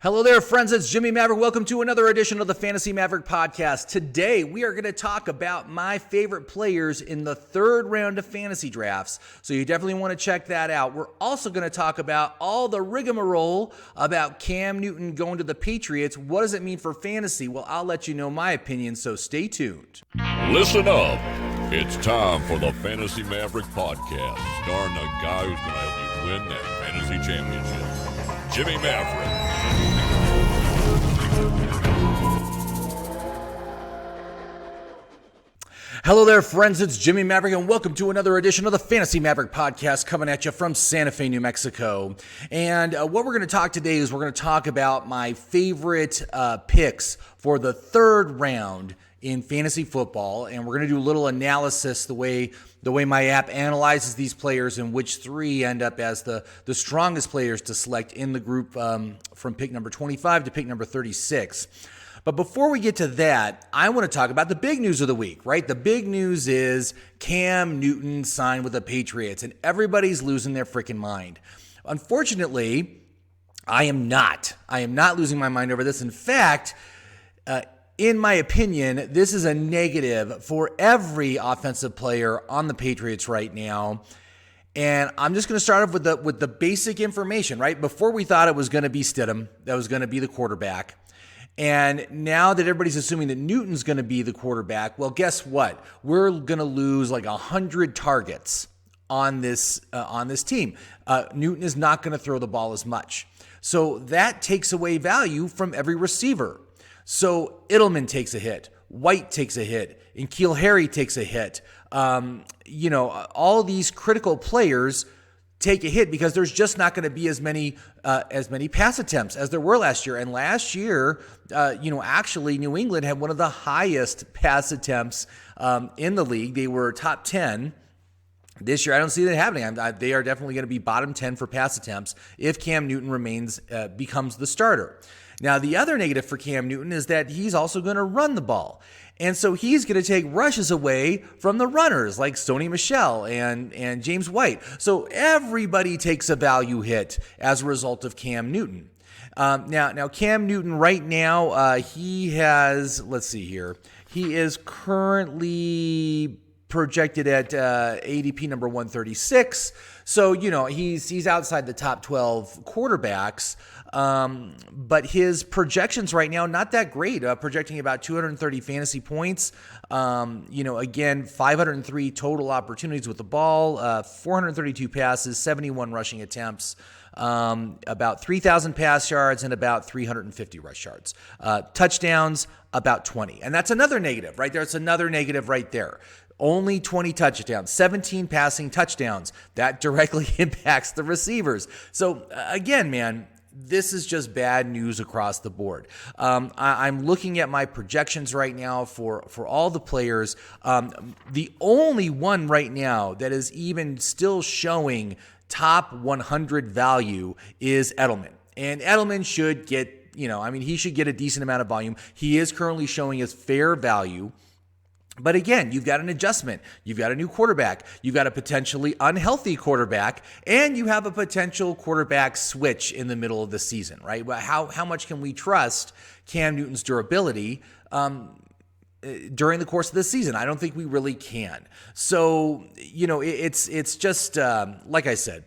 Hello there, friends. It's Jimmy Maverick. Welcome to another edition of the Fantasy Maverick podcast. Today, we are going to talk about my favorite players in the third round of fantasy drafts. So you definitely want to check that out. We're also going to talk about all the rigmarole about Cam Newton going to the Patriots. What does it mean for fantasy? Well, I'll let you know my opinion, so stay tuned. Listen up. It's time for the Fantasy Maverick podcast, starring the guy who's going to help you win that fantasy championship, Jimmy Maverick. Hello there, friends. It's Jimmy Maverick, and welcome to another edition of the Fantasy Maverick podcast coming at you from Santa Fe, New Mexico. And what we're going to talk today is we're going to talk about my favorite picks for the third round in fantasy football, and we're going to do a little analysis the way my app analyzes these players and which three end up as the strongest players to select in the group from pick number 25 to pick number 36. But before we get to that, I want to talk about the big news of the week, right? The big news is Cam Newton signed with the Patriots, and everybody's losing their freaking mind. Unfortunately, I am not losing my mind over this. In fact, in my opinion, this is a negative for every offensive player on the Patriots right now. And I'm just going to start off with the basic information, right? Before we thought it was going to be Stidham that was going to be the quarterback. And now that everybody's assuming that Newton's going to be the quarterback, well, guess what? We're going to lose like 100 targets on this team. Newton is not going to throw the ball as much. So that takes away value from every receiver. So Edelman takes a hit, White takes a hit, and N'Keal Harry takes a hit. All these critical players take a hit because there's just not going to be as many pass attempts as there were last year. And last year, actually New England had one of the highest pass attempts in the league. They were top 10. This year, I don't see that happening. They are definitely going to be bottom 10 for pass attempts if Cam Newton becomes the starter. Now, the other negative for Cam Newton is that he's also going to run the ball. And so he's going to take rushes away from the runners like Sony Michel and James White. So everybody takes a value hit as a result of Cam Newton. Now Cam Newton right now, he has, let's see here. He is currently projected at ADP number 136. So, he's outside the top 12 quarterbacks. But his projections right now, not that great, projecting about 230 fantasy points. Again, 503 total opportunities with the ball, 432 passes, 71 rushing attempts, about 3,000 pass yards and about 350 rush yards. Touchdowns, about 20. And that's another negative, right there. It's another negative right there. Only 20 touchdowns, 17 passing touchdowns. That directly impacts the receivers. So again, man, this is just bad news across the board. I'm looking at my projections right now for all the players. The only one right now that is even still showing top 100 value is Edelman. And Edelman should get, he should get a decent amount of volume. He is currently showing his fair value. But again, you've got an adjustment. You've got a new quarterback. You've got a potentially unhealthy quarterback, and you have a potential quarterback switch in the middle of the season, right? How much can we trust Cam Newton's durability during the course of the season? I don't think we really can. So, it's just like I said.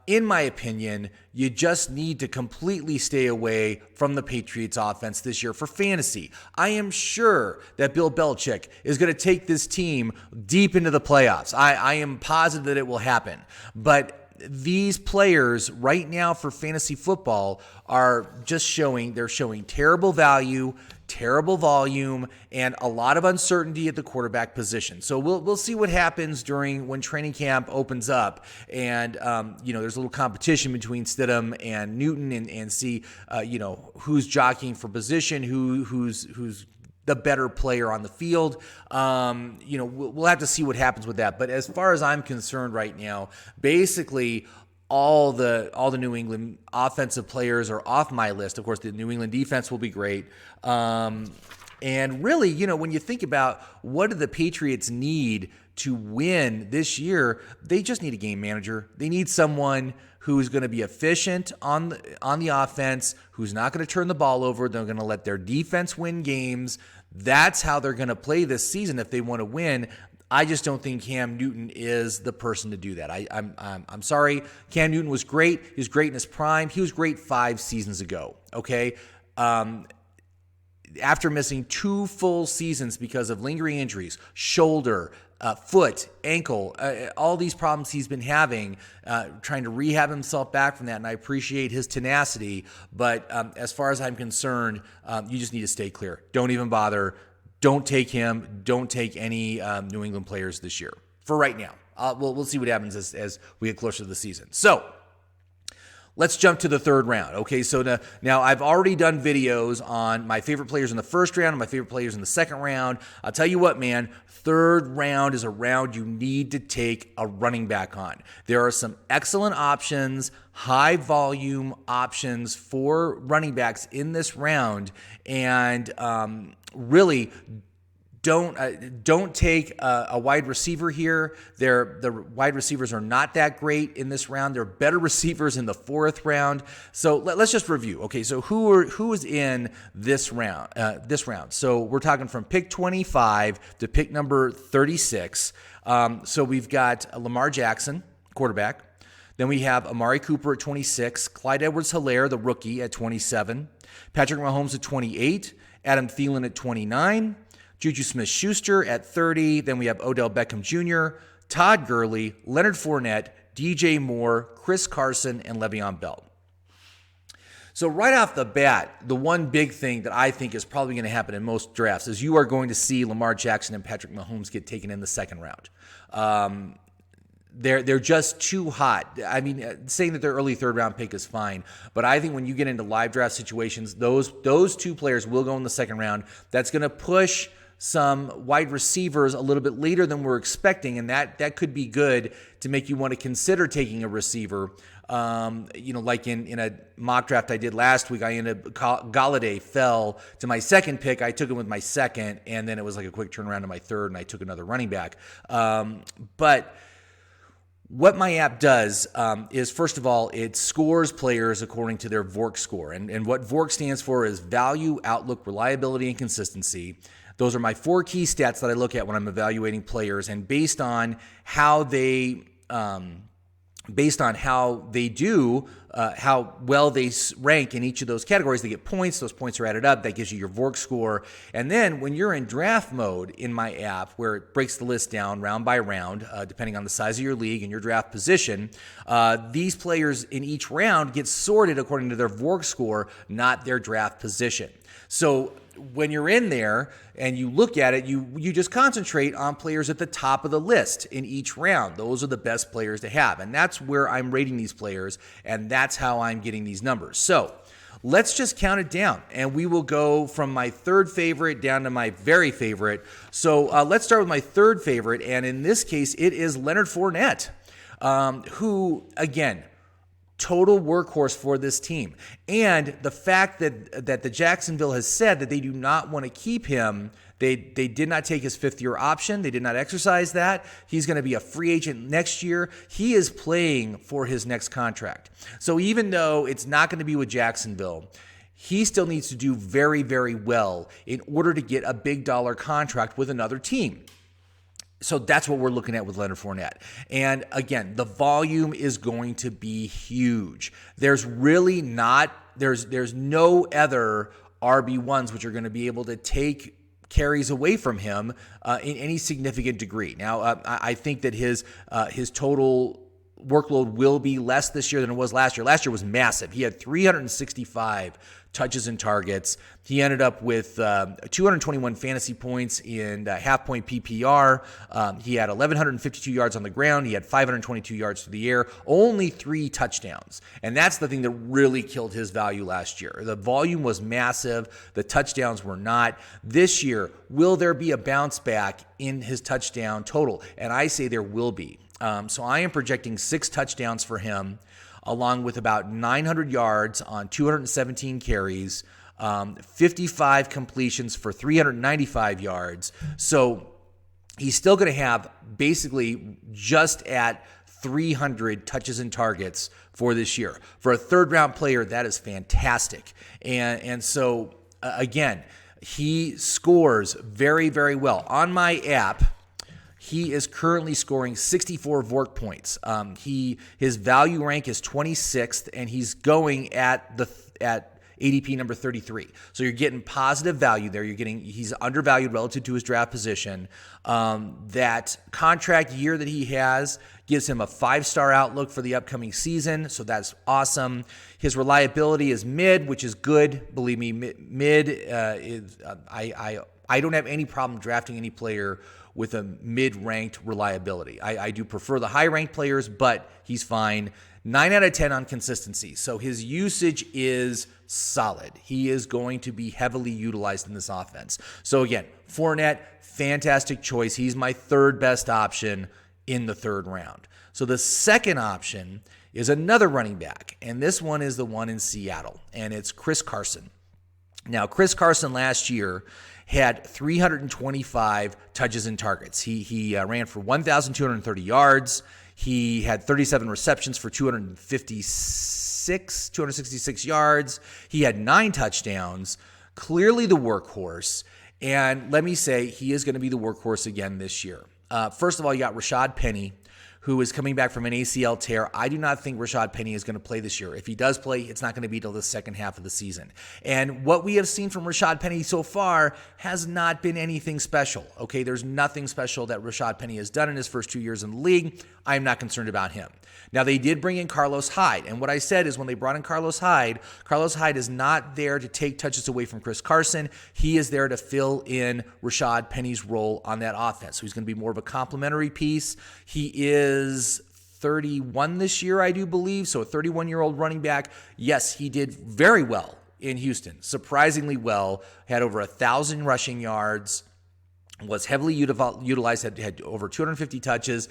In my opinion, you just need to completely stay away from the Patriots offense this year for fantasy. I am sure that Bill Belichick is going to take this team deep into the playoffs. I am positive that it will happen. But these players right now for fantasy football are just showing terrible value, terrible volume, and a lot of uncertainty at the quarterback position. So we'll see what happens when training camp opens up, and there's a little competition between Stidham and Newton, and see who's jockeying for position, who's the better player on the field. We'll have to see what happens with that. But as far as I'm concerned right now, basically all the New England offensive players are off my list. Of course, the New England defense will be great. And really, when you think about what do the Patriots need to win this year, they just need a game manager. They need someone who's going to be efficient on the offense, who's not going to turn the ball over. They're going to let their defense win games. That's how they're going to play this season if they want to win. I just don't think Cam Newton is the person to do that. I'm sorry. Cam Newton was great. He was great in his prime. He was great 5 seasons ago. Okay. After missing 2 full seasons because of lingering injuries, shoulder, foot, ankle, all these problems he's been having, trying to rehab himself back from that, and I appreciate his tenacity, but as far as I'm concerned, you just need to stay clear. Don't even bother. Don't take him. Don't take any New England players this year for right now. We'll see what happens as we get closer to the season. So let's jump to the 3rd round. Okay, so now I've already done videos on my favorite players in the 1st round and my favorite players in the 2nd round. I'll tell you what, man, 3rd round is a round you need to take a running back on. There are some excellent options, high volume options for running backs in this round, and really don't take a wide receiver here. The wide receivers are not that great in this round. There are better receivers in the 4th round. So let's just review. Okay, so who is in this round? So we're talking from pick 25 to pick number 36. So we've got Lamar Jackson, quarterback. Then we have Amari Cooper at 26, Clyde Edwards-Helaire, the rookie, at 27, Patrick Mahomes at 28, Adam Thielen at 29, Juju Smith-Schuster at 30. Then we have Odell Beckham Jr., Todd Gurley, Leonard Fournette, DJ Moore, Chris Carson, and Le'Veon Bell. So right off the bat, the one big thing that I think is probably going to happen in most drafts is you are going to see Lamar Jackson and Patrick Mahomes get taken in the 2nd round. They're just too hot. I mean, saying that their early 3rd round pick is fine, but I think when you get into live draft situations, those 2 players will go in the 2nd round. That's going to push some wide receivers a little bit later than we're expecting, and that could be good to make you want to consider taking a receiver. Like in a mock draft I did last week, I ended up, Galladay fell to my 2nd pick. I took him with my 2nd, and then it was like a quick turnaround to my 3rd, and I took another running back. But what my app does is, first of all, it scores players according to their VORC score. And what VORC stands for is value, outlook, reliability, and consistency. Those are my 4 key stats that I look at when I'm evaluating players. And based on how they do, how well they rank in each of those categories, they get points. Those points are added up. That gives you your VORC score. And then when you're in draft mode in my app, where it breaks the list down round by round, depending on the size of your league and your draft position, these players in each round get sorted according to their VORC score, not their draft position. So when you're in there and you look at it, you just concentrate on players at the top of the list in each round. Those are the best players to have. And that's where I'm rating these players, and that's how I'm getting these numbers. So let's just count it down, and we will go from my 3rd favorite down to my very favorite. So let's start with my 3rd favorite, and in this case, it is Leonard Fournette, who, again, total workhorse for this team. And the fact that the Jacksonville has said that they do not want to keep him, they did not take his 5th-year option. They did not exercise that. He's going to be a free agent next year. He is playing for his next contract. So even though it's not going to be with Jacksonville, he still needs to do very, very well in order to get a big dollar contract with another team. So that's what we're looking at with Leonard Fournette. And again, the volume is going to be huge. There's really not, there's no other RB1s which are going to be able to take carries away from him in any significant degree. Now, I think that his total workload will be less this year than it was last year. Last year was massive. He had 365 touches and targets. He ended up with 221 fantasy points in half-point PPR. He had 1,152 yards on the ground. He had 522 yards through the air, only 3 touchdowns. And that's the thing that really killed his value last year. The volume was massive. The touchdowns were not. This year, will there be a bounce back in his touchdown total? And I say there will be. So I am projecting 6 touchdowns for him, along with about 900 yards on 217 carries, 55 completions for 395 yards. So he's still going to have basically just at 300 touches and targets for this year. For a third-round player, that is fantastic. And so, again, he scores very, very well. On my app, he is currently scoring 64 VORC points. His value rank is 26th, and he's going at ADP number 33. So you're getting positive value there. He's undervalued relative to his draft position. That contract year that he has gives him a 5-star outlook for the upcoming season. So that's awesome. His reliability is mid, which is good. Believe me, mid is I don't have any problem drafting any player with a mid-ranked reliability. I do prefer the high-ranked players, but he's fine. 9 out of 10 on consistency. So his usage is solid. He is going to be heavily utilized in this offense. So again, Fournette, fantastic choice. He's my third best option in the third round. So the second option is another running back, and this one is the one in Seattle, and it's Chris Carson. Now, Chris Carson last year had 325 touches and targets. He ran for 1,230 yards. He had 37 receptions for 266 yards. He had 9 touchdowns, clearly the workhorse. And let me say, he is going to be the workhorse again this year. First of all, you got Rashad Penny, who is coming back from an ACL tear. I do not think Rashad Penny is going to play this year. If he does play, it's not going to be till the second half of the season. And what we have seen from Rashad Penny so far has not been anything special. Okay, there's nothing special that Rashad Penny has done in his first 2 years in the league. I'm not concerned about him. Now, they did bring in Carlos Hyde. And what I said is when they brought in Carlos Hyde is not there to take touches away from Chris Carson. He is there to fill in Rashad Penny's role on that offense. So he's going to be more of a complementary piece. He is 31 this year, I do believe. So a 31-year-old running back. Yes, he did very well in Houston. Surprisingly well. Had over 1,000 rushing yards. Was heavily utilized. Had over 250 touches.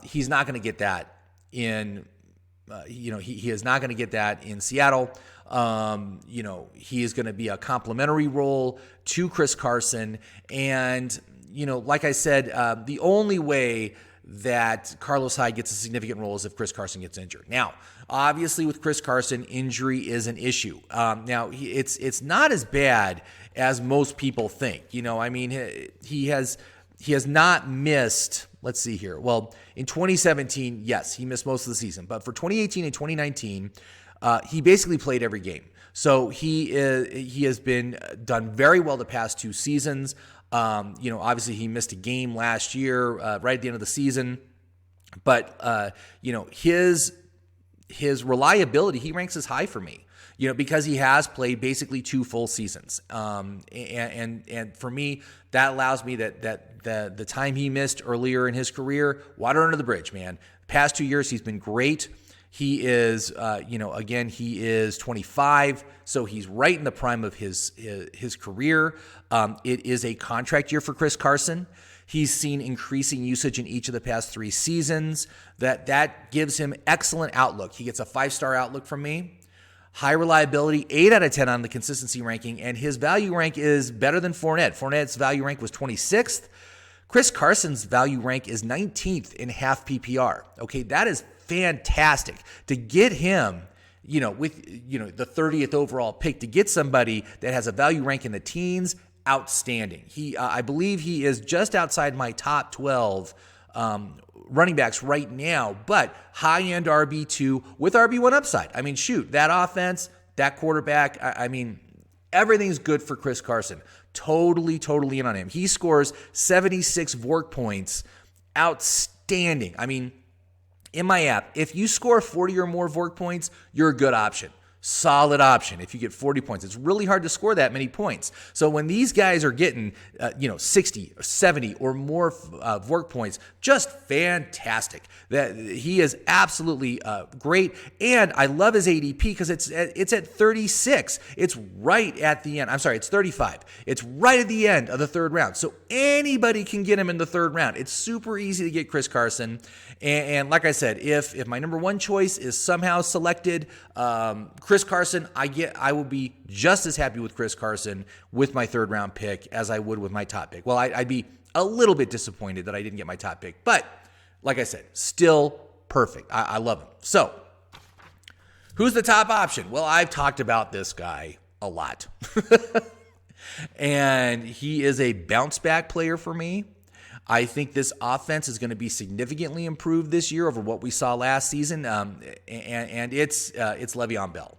He's not going to get that in, he is not going to get that in Seattle. He is going to be a complementary role to Chris Carson. And, like I said, the only way that Carlos Hyde gets a significant role is if Chris Carson gets injured. Now, obviously with Chris Carson, injury is an issue. Now, it's not as bad as most people think. He has not missed, let's see here. Well, in 2017, yes, he missed most of the season. But for 2018 and 2019, he basically played every game. So he has been done very well the past 2 seasons. Obviously he missed a game last year, right at the end of the season. But, his reliability, he ranks as high for me. Because he has played basically 2 full seasons. And for me, that allows me that the time he missed earlier in his career, water under the bridge, man. The past 2 years, he's been great. He is, he is 25, so he's right in the prime of his career. It is a contract year for Chris Carson. He's seen increasing usage in each of the past 3 seasons. That gives him excellent outlook. He gets a 5-star outlook from me. High reliability, 8 out of 10 on the consistency ranking, and his value rank is better than Fournette. Fournette's value rank was 26th. Chris Carson's value rank is 19th in half PPR. Okay, that is fantastic. To get him, with the 30th overall pick, to get somebody that has a value rank in the teens, outstanding. I believe he is just outside my top 12 running backs right now, but high-end RB2 with RB1 upside. That offense, that quarterback, everything's good for Chris Carson. Totally in on him. He scores 76 VORC points. Outstanding. In my app, if you score 40 or more VORC points, you're a good option. Solid option if you get 40 points. It's really hard to score that many points. So when these guys are getting, 60 or 70 or more VORC points, just fantastic. That he is absolutely great. And I love his ADP because it's at 36. It's right at the end. I'm sorry, it's 35. It's right at the end of the third round. So anybody can get him in the third round. It's super easy to get Chris Carson. And like I said, if my number 1 choice is somehow selected, Chris Chris Carson, I will be just as happy with Chris Carson with my third round pick as I would with my top pick. Well, I'd be a little bit disappointed that I didn't get my top pick, but like I said, still perfect. I love him. So, who's the top option? Well, I've talked about this guy a lot. And he is a bounce back player for me. I think this offense is going to be significantly improved this year over what we saw last season, and it's Le'Veon Bell.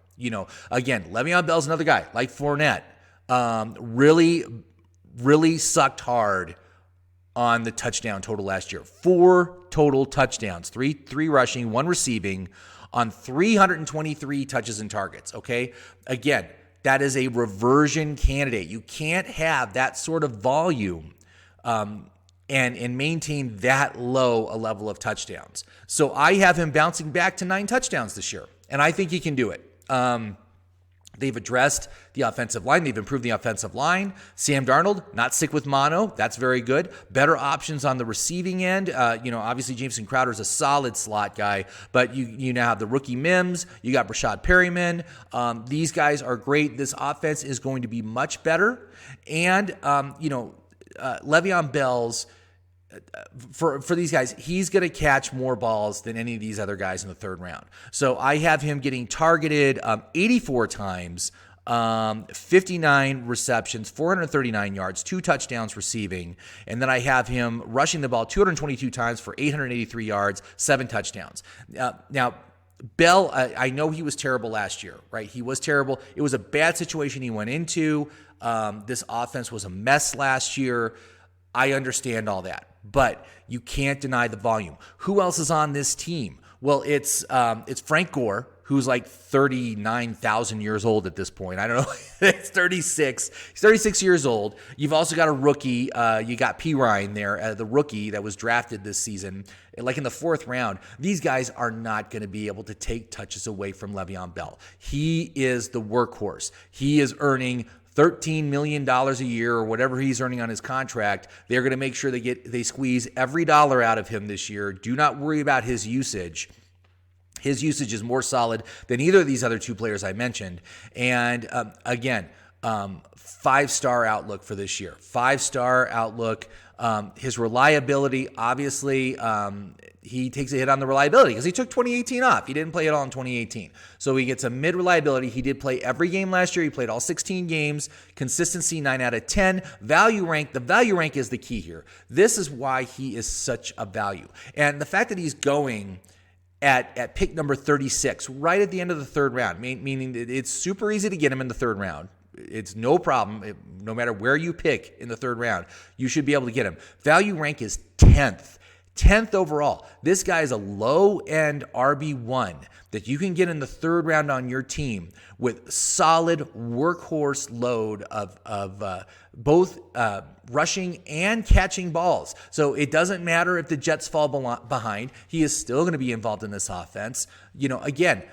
Again, Le'Veon Bell's another guy like Fournette. Really sucked hard on the touchdown total last year. 4 total touchdowns, three rushing, 1 receiving on 323 touches and targets. Okay, again, that is a reversion candidate. You can't have that sort of volume and maintain that low a level of touchdowns. So I have him bouncing back to 9 touchdowns this year, and I think he can do it. They've addressed the offensive line. They've improved the offensive line. Sam Darnold, not sick with mono. That's very good. Better options on the receiving end. Obviously Jameson Crowder's a solid slot guy, but you now have the rookie Mims. You got Rashad Perryman. These guys are great. This offense is going to be much better. And, Le'Veon Bell's, for these guys, he's going to catch more balls than any of these other guys in the third round. So I have him getting targeted 84 times, 59 receptions, 439 yards, 2 touchdowns receiving. And then I have him rushing the ball 222 times for 883 yards, 7 touchdowns. Now, Bell, I know he was terrible last year, right? He was terrible. It was a bad situation he went into. This offense was a mess last year. I understand all that, but you can't deny the volume. Who else is on this team? Well, it's Frank Gore, who's like 39,000 years old at this point. I don't know. It's 36. He's 36 years old. You've also got a rookie. You got P. Ryan there, the rookie that was drafted this season, like in the 4th round. These guys are not going to be able to take touches away from Le'Veon Bell. He is the workhorse. He is earning $13 million a year or whatever he's earning on his contract. They're going to make sure they squeeze every dollar out of him this year. Do not worry about his usage. His usage is more solid than either of these other 2 players I mentioned. And again, 5-star outlook for this year. 5-star outlook. His reliability, obviously, he takes a hit on the reliability because he took 2018 off. He didn't play at all in 2018. So he gets a mid-reliability. He did play every game last year. He played all 16 games. Consistency, 9 out of 10. Value rank, the value rank is the key here. This is why he is such a value. And the fact that he's going at pick number 36, right at the end of the 3rd round, meaning that it's super easy to get him in the 3rd round. It's no problem. No matter where you pick in the 3rd round, you should be able to get him. Value rank is 10th overall. This guy is a low-end RB1 that you can get in the 3rd round on your team with solid workhorse load of both rushing and catching balls. So it doesn't matter if the Jets fall behind. He is still going to be involved in this offense. Again,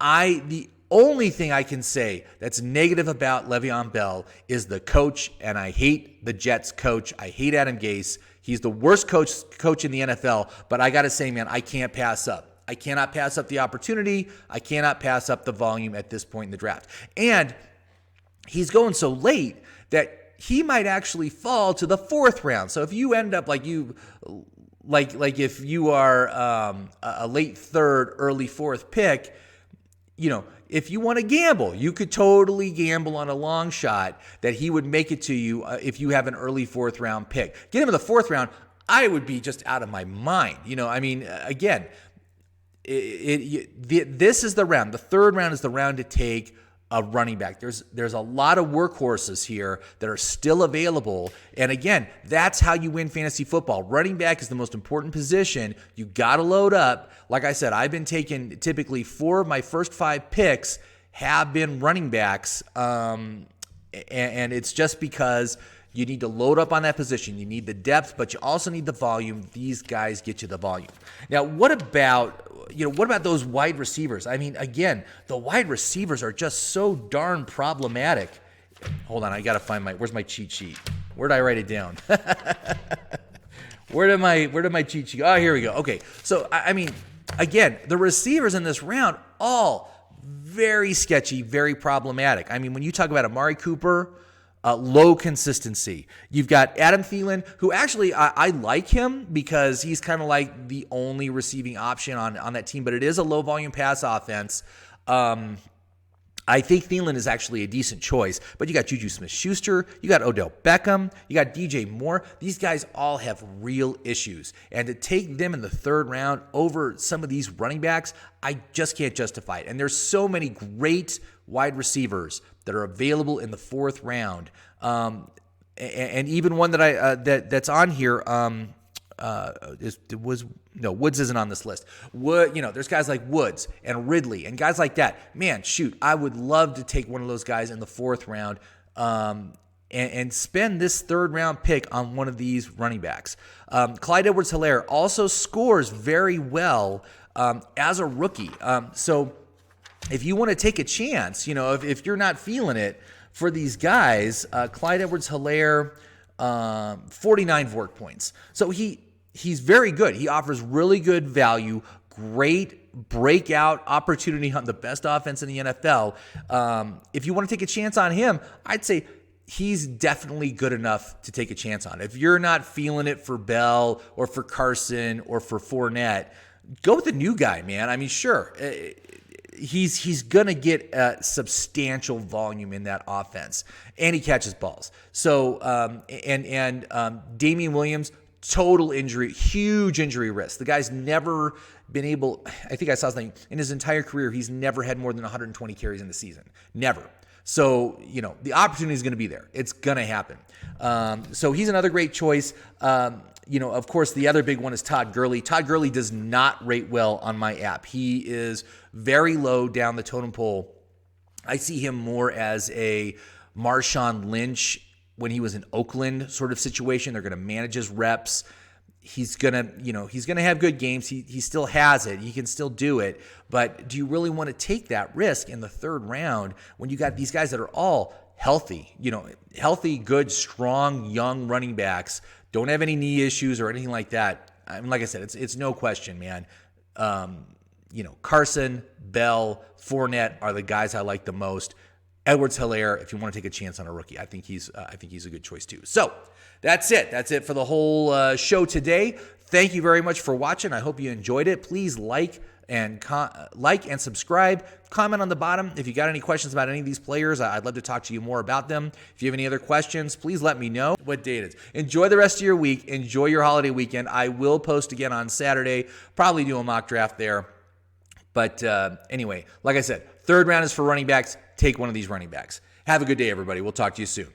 the only thing I can say that's negative about Le'Veon Bell is the coach, and I hate the Jets coach. I hate Adam Gase. He's the worst coach in the NFL, but I got to say, man, I can't pass up. I cannot pass up the opportunity. I cannot pass up the volume at this point in the draft. And he's going so late that he might actually fall to the 4th round. So if you end up like if you are a late 3rd, early 4th pick, if you want to gamble, you could totally gamble on a long shot that he would make it to you if you have an early 4th round pick. Get him in the 4th round, I would be just out of my mind. Again, this is the round. The 3rd round is the round to take a running back. There's a lot of workhorses here that are still available. And again, that's how you win fantasy football. Running back is the most important position. You got to load up. Like I said, I've been taking typically 4 of my first 5 picks have been running backs. And it's just because you need to load up on that position. You need the depth, but you also need the volume. These guys get you the volume. Now, what about those wide receivers? I mean, again, the wide receivers are just so darn problematic. Hold on, I got to find where's my cheat sheet? Where did I write it down? Where did my cheat sheet? Oh, here we go. Okay. So, I mean, again, the receivers in this round, all very sketchy, very problematic. I mean, when you talk about Amari Cooper, low consistency. You've got Adam Thielen, who actually I like him because he's kind of like the only receiving option on that team, but it is a low volume pass offense. I think Thielen is actually a decent choice, but you got Juju Smith-Schuster, you got Odell Beckham, you got DJ Moore. These guys all have real issues, and to take them in the third round over some of these running backs, I just can't justify it. And there's so many great wide receivers that are available in the fourth round, and even one that that's on here. Woods isn't on this list. There's guys like Woods and Ridley and guys like that. Man, shoot, I would love to take one of those guys in the fourth round and spend this third round pick on one of these running backs. Clyde Edwards-Helaire also scores very well as a rookie. So if you want to take a chance, if you're not feeling it for these guys, Clyde Edwards-Helaire, 49 VORC points. So he's very good. He offers really good value, great breakout opportunity on the best offense in the NFL. If you want to take a chance on him, I'd say he's definitely good enough to take a chance on. If you're not feeling it for Bell or for Carson or for Fournette, go with the new guy, man. I mean, sure, he's going to get substantial volume in that offense, and he catches balls. So, Damian Williams, total injury, huge injury risk. The guy's never been able, I think I saw something, in his entire career, he's never had more than 120 carries in the season. Never. So, the opportunity is going to be there. It's going to happen. So he's another great choice. Of course, the other big one is Todd Gurley. Todd Gurley does not rate well on my app. He is very low down the totem pole. I see him more as a Marshawn Lynch when he was in Oakland sort of situation. They're going to manage his reps. He's going to have good games. He still has it. He can still do it. But do you really want to take that risk in the third round when you got these guys that are all healthy, good, strong, young running backs, don't have any knee issues or anything like that? I mean, like I said, it's no question, man. Carson, Bell, Fournette are the guys I like the most. Edwards-Helaire, if you want to take a chance on a rookie, I think he's a good choice too. So that's it. That's it for the whole show today. Thank you very much for watching. I hope you enjoyed it. Please like and subscribe. Comment on the bottom if you got any questions about any of these players. I'd love to talk to you more about them. If you have any other questions, please let me know what date it is. Enjoy the rest of your week. Enjoy your holiday weekend. I will post again on Saturday. Probably do a mock draft there. But anyway, like I said, third round is for running backs. Take one of these running backs. Have a good day, everybody. We'll talk to you soon.